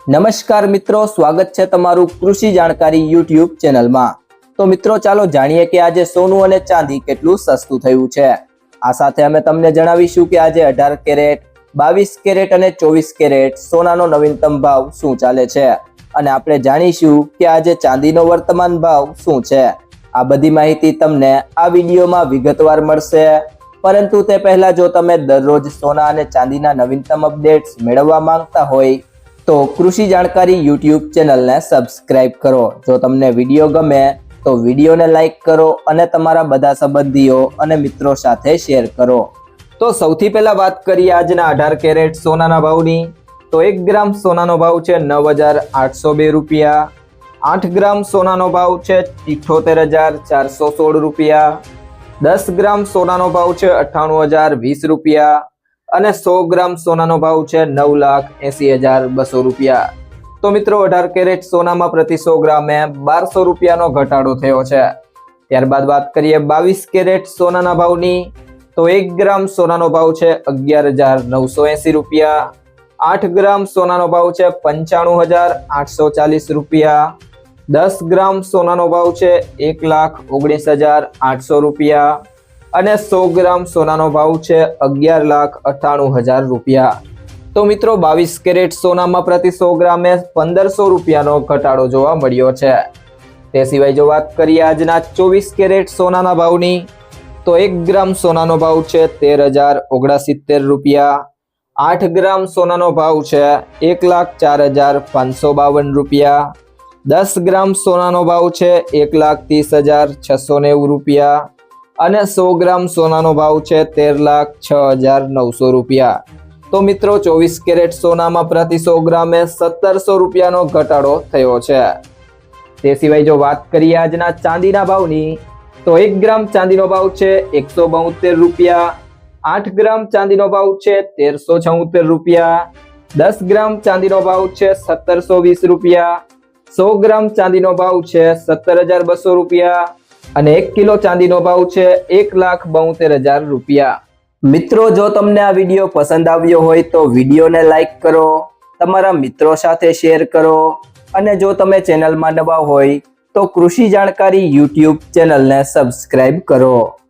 નમસ્કાર મિત્રો, સ્વાગત છે તમારું કૃષિ જાણકારી યુટ્યુબ ચેનલમાં। તો મિત્રો ચાલો જાણીએ કે આજે સોનું અને ચાંદી કેટલું સસ્તું થયું છે। આ સાથે અમે તમને જણાવીશું કે આજે 18 કેરેટ, 22 કેરેટ અને 24 કેરેટ સોનાનો નવીનતમ ભાવ શું ચાલે છે અને આપણે જાણીશું કે આજે ચાંદીનો વર્તમાન ભાવ શું છે। આ બધી માહિતી તમને આ વિડીયોમાં વિગતવાર મળશે, પરંતુ તે પહેલા જો તમે દરરોજ સોના અને ચાંદીના નવીનતમ અપડેટ્સ મેળવવા માંગતા હોય તો કૃષિ જાણકારી યુટ્યુબ ચેનલને સબસ્ક્રાઇબ કરો। જો તમને વિડીયો ગમે તો વિડીયોને લાઈક કરો અને તમારા બધા સંબંધીઓ અને મિત્રો સાથે શેર કરો। તો સૌથી પહેલા વાત કરીએ આજના 18 કેરેટ સોનાના ભાવની। તો 1 ગ્રામ સોનાનો ભાવ છે 9,802 રૂપિયા, 8 ગ્રામ સોનાનો ભાવ છે 78,416 રૂપિયા, 10 ગ્રામ સોનાનો ભાવ છે 98,020 રૂપિયા અને 100 ગ્રામ સોનાનો ભાવ છે 9,80,200 રૂપિયા। તો મિત્રો 18 કેરેટ સોનામાં પ્રતિ 100 ગ્રામે 1200 રૂપિયાનો ઘટાડો થયો છે। ત્યારબાદ વાત કરીએ 22 કેરેટ સોનાના ભાવની। તો 1 ગ્રામ સોનાનો ભાવ છે 11,980 રૂપિયા, 8 ગ્રામ સોનાનો ભાવ છે 95,840 રૂપિયા, 10 ગ્રામ સોનાનો ભાવ છે 1,19,800 રૂપિયા અને 100 ગ્રામ સોનાનો ભાવ છે 11,98,000 રૂપિયા। તો મિત્રો 22 કેરેટ સોનામાં પ્રતિ 100 ગ્રામે 1500 રૂપિયાનો ઘટાડો જોવા મળ્યો છે। તે સિવાય જો વાત કરીએ આજના 24 કેરેટ સોનાના ભાવની, તો 1 ગ્રામ સોનાનો ભાવ છે 13,069 રૂપિયા, 8 ગ્રામ સોનાનો ભાવ છે 1,04,552 રૂપિયા, 10 ગ્રામ સોનાનો ભાવ છે 1,30,690 રૂપિયા અને 100 ગ્રામ સોનાનો ભાવ છે 13,06,900 રૂપિયા। તો મિત્રો 24 કેરેટ સોનામાં પ્રતિ 100 ગ્રામે 1700 રૂપિયાનો ઘટાડો થયો છે। તે સિવાય જો વાત કરીએ આજના ચાંદીના ભાવની, તો 1 ગ્રામ ચાંદીનો ભાવ છે 172 રૂપિયા, 8 ગ્રામ ચાંદીનો ભાવ છે 1376 રૂપિયા, 10 ગ્રામ ચાંદીનો ભાવ છે 1720 રૂપિયા, 100 ગ્રામ ચાંદીનો ભાવ છે 17,200 રૂપિયા અને 1 કિલો ચાંદીનો ભાવ છે 1,72,000 રૂપિયા। મિત્રો જો તમને આ વિડીયો પસંદ આવ્યો હોય તો વિડીયોને લાઈક કરો, તમારા મિત્રો સાથે શેર કરો અને જો તમે ચેનલમાં નવા હોય તો કૃષિ જાણકારી યુટ્યુબ ચેનલને સબસ્ક્રાઇબ કરો।